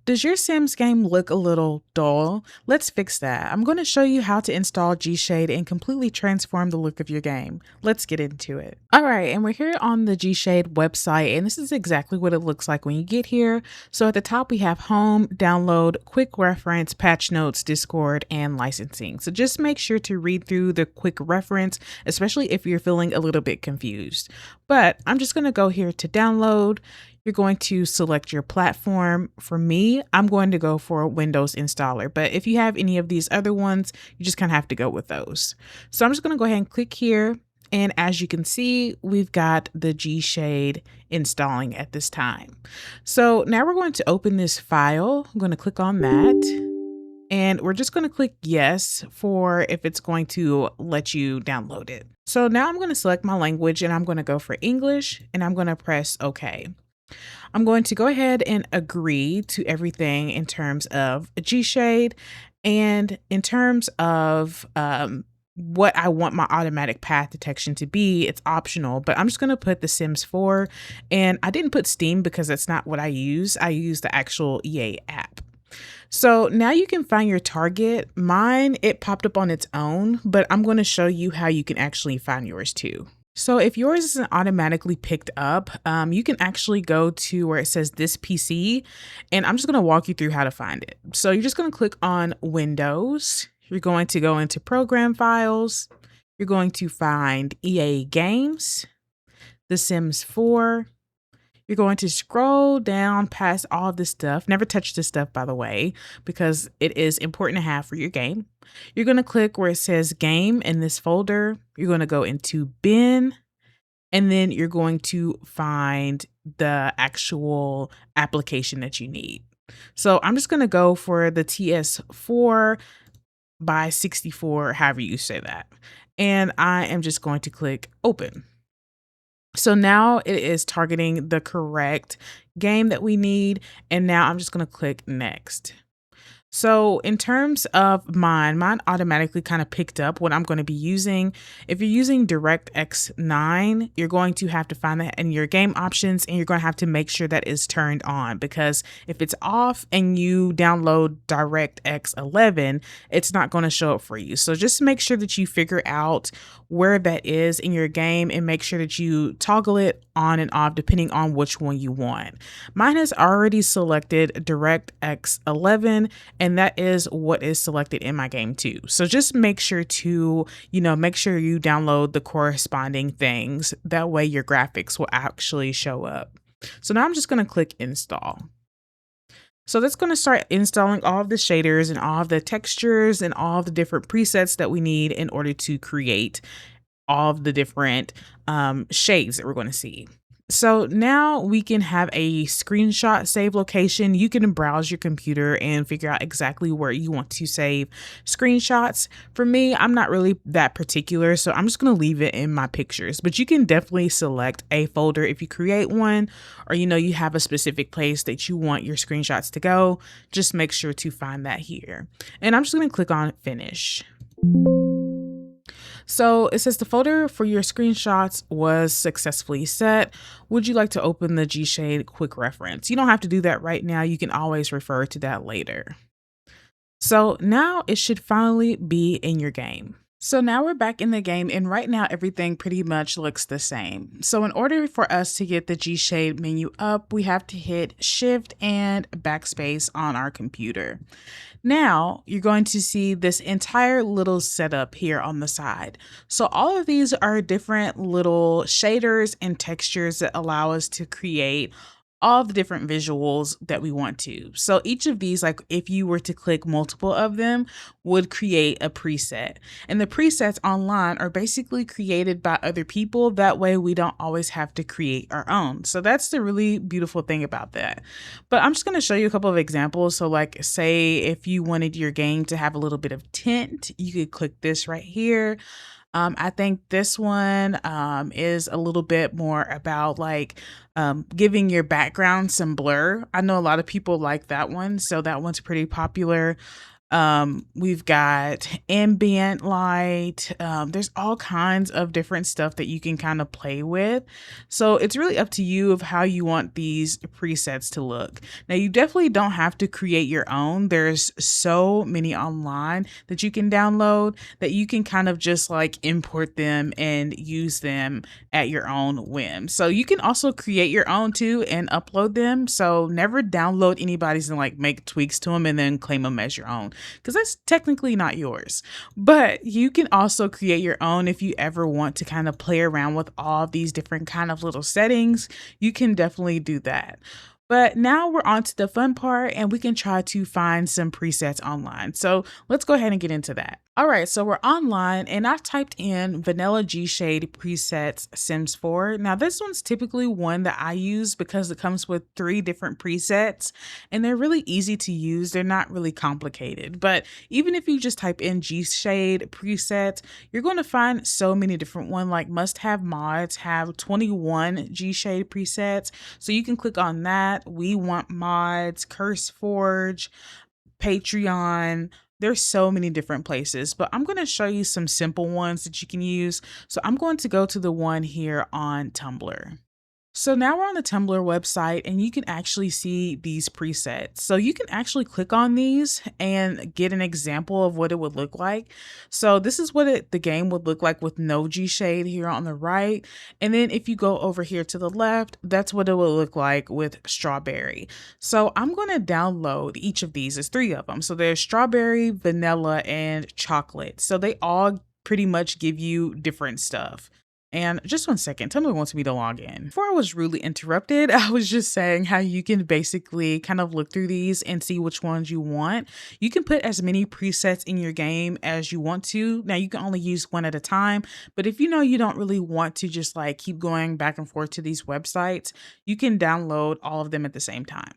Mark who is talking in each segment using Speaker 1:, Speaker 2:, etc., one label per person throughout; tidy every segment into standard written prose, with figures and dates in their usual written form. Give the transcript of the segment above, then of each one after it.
Speaker 1: Does your Sims game look a little dull? Let's fix that. I'm going to show you how to install GShade and completely transform the look of your game. Let's get into it. All right, and we're here on the GShade website, and this is exactly what it looks like when you get here. So at the top, we have home, download, quick reference, patch notes, Discord, and licensing. So just make sure to read through the quick reference, especially if you're feeling a little bit confused. But I'm just going to go here to download. You're going to select your platform. For me, I'm going to go for a Windows installer, but if you have any of these other ones, you just kind of have to go with those. So I'm just going to go ahead and click here. And as you can see, we've got the GShade installing at this time. So now we're going to open this file. I'm going to click on that. And we're just going to click yes for if it's going to let you download it. So now I'm going to select my language and I'm going to go for English and I'm going to press OK. I'm going to go ahead and agree to everything in terms of GShade and in terms of what I want my automatic path detection to be. It's optional, but I'm just going to put The Sims 4, and I didn't put Steam because that's not what I use. I use the actual EA app. So now you can find your target. Mine, it popped up on its own, but I'm going to show you how you can actually find yours too. So if yours isn't automatically picked up, you can actually go to where it says this PC, and I'm just going to walk you through how to find it. So you're just going to click on Windows. You're going to go into Program Files. You're going to find EA Games, The Sims 4. You're going to scroll down past all of this stuff. Never touch this stuff, by the way, because it is important to have for your game. You're going to click where it says game in this folder. You're going to go into bin, and then you're going to find the actual application that you need. So I'm just going to go for the TS4 by 64, however you say that. And I am just going to click open. So now it is targeting the correct game that we need. And now I'm just going to click next. So in terms of mine automatically kind of picked up what I'm going to be using. If you're using DirectX 9, you're going to have to find that in your game options, and you're going to have to make sure that is turned on, because if it's off and you download DirectX 11, it's not going to show up for you. So just make sure that you figure out where that is in your game and make sure that you toggle it on and off depending on which one you want. Mine has already selected DirectX 11, and that is what is selected in my game too. So just make sure to, make sure you download the corresponding things. That way your graphics will actually show up. So now I'm just going to click install. So that's going to start installing all of the shaders and all of the textures and all of the different presets that we need in order to create all of the different shades that we're going to see. So now we can have a screenshot save location. You can browse your computer and figure out exactly where you want to save screenshots. For me, I'm not really that particular, so I'm just going to leave it in my pictures, but you can definitely select a folder if you create one, or you have a specific place that you want your screenshots to go. Just make sure to find that here. And I'm just going to click on finish. So it says the folder for your screenshots was successfully set. Would you like to open the GShade quick reference? You don't have to do that right now. You can always refer to that later. So now it should finally be in your game. So now we're back in the game, and right now everything pretty much looks the same. So in order for us to get the GShade menu up, we have to hit Shift and Backspace on our computer. Now you're going to see this entire little setup here on the side. So all of these are different little shaders and textures that allow us to create all the different visuals that we want to. So each of these, like if you were to click multiple of them, would create a preset. And the presets online are basically created by other people. That way we don't always have to create our own. So that's the really beautiful thing about that. But I'm just going to show you a couple of examples. So like say if you wanted your game to have a little bit of tint, you could click this right here. I think this one is a little bit more about like giving your background some blur. I know a lot of people like that one, so that one's pretty popular. We've got ambient light. There's all kinds of different stuff that you can kind of play with. So it's really up to you of how you want these presets to look. Now, you definitely don't have to create your own. There's so many online that you can download that you can kind of just like import them and use them at your own whim. So you can also create your own too and upload them. So never download anybody's and like make tweaks to them and then claim them as your own, because that's technically not yours. But you can also create your own if you ever want to kind of play around with all of these different kind of little settings. You can definitely do that. But now we're on to the fun part and we can try to find some presets online. So let's go ahead and get into that. All right, so we're online and I typed in vanilla GShade presets Sims 4. Now this one's typically one that I use because it comes with 3 different presets and they're really easy to use. They're not really complicated. But even if you just type in GShade presets, you're going to find so many different ones. Like must have mods have 21 GShade presets. So you can click on that. We want mods, CurseForge, Patreon. There's so many different places, but I'm going to show you some simple ones that you can use. So I'm going to go to the one here on Tumblr. So now we're on the Tumblr website and you can actually see these presets. So you can actually click on these and get an example of what it would look like. So this is what the game would look like with no GShade here on the right. And then if you go over here to the left, that's what it will look like with strawberry. So I'm going to download each of these. There's 3 of them. So there's strawberry, vanilla, and chocolate. So they all pretty much give you different stuff. And just 1 second, Tumblr wants me to log in. Before I was rudely interrupted, I was just saying how you can basically kind of look through these and see which ones you want. You can put as many presets in your game as you want to. Now you can only use one at a time, but if you know you don't really want to just like keep going back and forth to these websites, you can download all of them at the same time.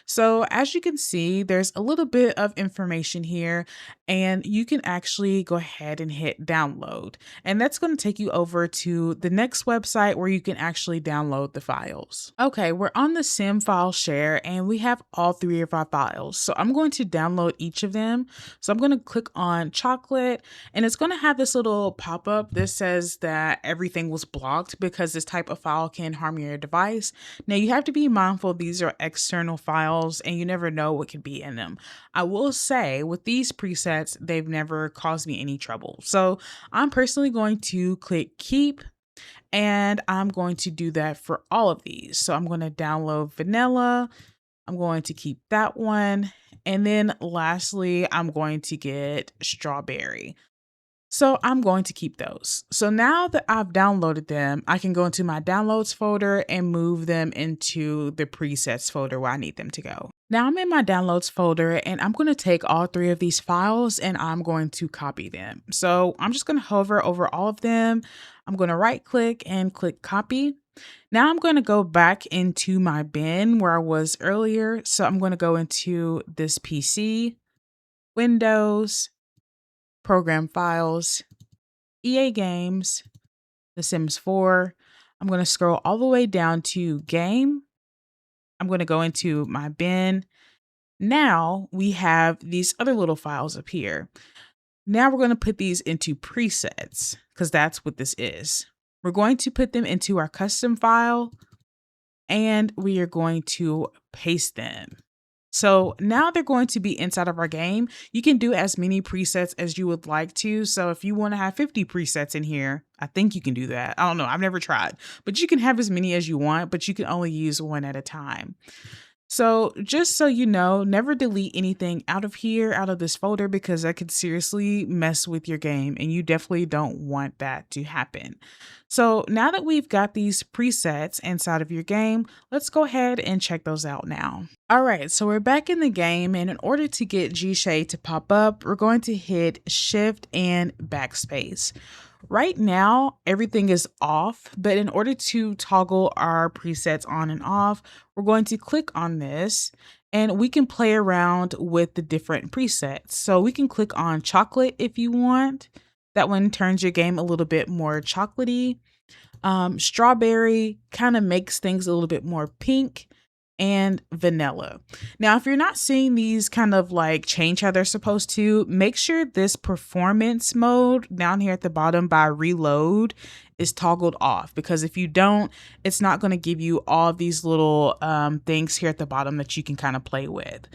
Speaker 1: So as you can see, there's a little bit of information here and you can actually go ahead and hit download. And that's going to take you over to the next website where you can actually download the files. Okay, we're on the Sim file share and we have all 3 of our files. So I'm going to download each of them. So I'm going to click on chocolate and it's going to have this little pop-up that says that everything was blocked because this type of file can harm your device. Now you have to be mindful these are external files and you never know what could be in them. I will say with these presets, they've never caused me any trouble. So I'm personally going to click keep and I'm going to do that for all of these. So I'm going to download vanilla. I'm going to keep that one. And then lastly, I'm going to get strawberry. So I'm going to keep those. So now that I've downloaded them, I can go into my downloads folder and move them into the presets folder where I need them to go. Now I'm in my downloads folder and I'm going to take all 3 of these files and I'm going to copy them. So I'm just going to hover over all of them. I'm going to right click and click copy. Now I'm going to go back into my bin where I was earlier. So I'm going to go into this PC, Windows, Program Files, EA Games, The Sims 4. I'm going to scroll all the way down to Game. I'm going to go into my bin. Now we have these other little files up here. Now we're going to put these into presets because that's what this is. We're going to put them into our custom file and we are going to paste them. So now they're going to be inside of our game. You can do as many presets as you would like to. So if you want to have 50 presets in here, I think you can do that. I don't know. I've never tried, but you can have as many as you want, but you can only use one at a time. So just so you know, never delete anything out of here, out of this folder, because that could seriously mess with your game and you definitely don't want that to happen. So now that we've got these presets inside of your game, let's go ahead and check those out now. All right, so we're back in the game and in order to get GShade to pop up, we're going to hit Shift and Backspace. Right now, everything is off, but in order to toggle our presets on and off, we're going to click on this and we can play around with the different presets. So we can click on chocolate if you want. That one turns your game a little bit more chocolatey. Strawberry kind of makes things a little bit more pink. and vanilla. Now, if you're not seeing these kind of like change how they're supposed to, make sure this performance mode down here at the bottom by reload is toggled off, because if you don't, it's not going to give you all these little things here at the bottom that you can kind of play with.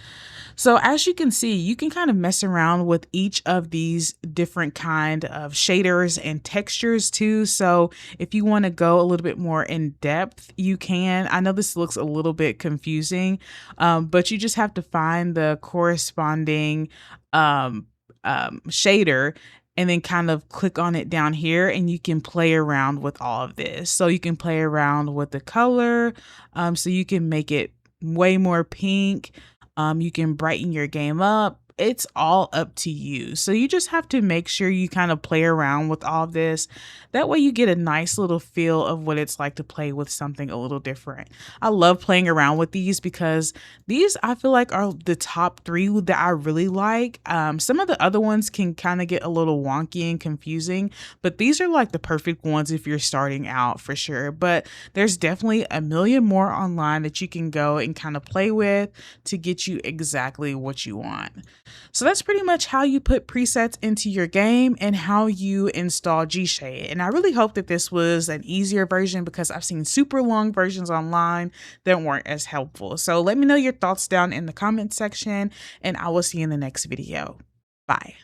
Speaker 1: So as you can see, you can kind of mess around with each of these different kind of shaders and textures too. So if you want to go a little bit more in depth, you can. I know this looks a little bit confusing, but you just have to find the corresponding shader and then kind of click on it down here, and you can play around with all of this. So you can play around with the color, so you can make it way more pink. You can brighten your game up. It's all up to you. So you just have to make sure you kind of play around with all of this. That way you get a nice little feel of what it's like to play with something a little different. I love playing around with these because these I feel like are the top 3 that I really like. Some of the other ones can kind of get a little wonky and confusing, but these are like the perfect ones if you're starting out for sure. But there's definitely a million more online that you can go and kind of play with to get you exactly what you want. So that's pretty much how you put presets into your game and how you install GShade. And I really hope that this was an easier version, because I've seen super long versions online that weren't as helpful. So let me know your thoughts down in the comment section, and I will see you in the next video. Bye.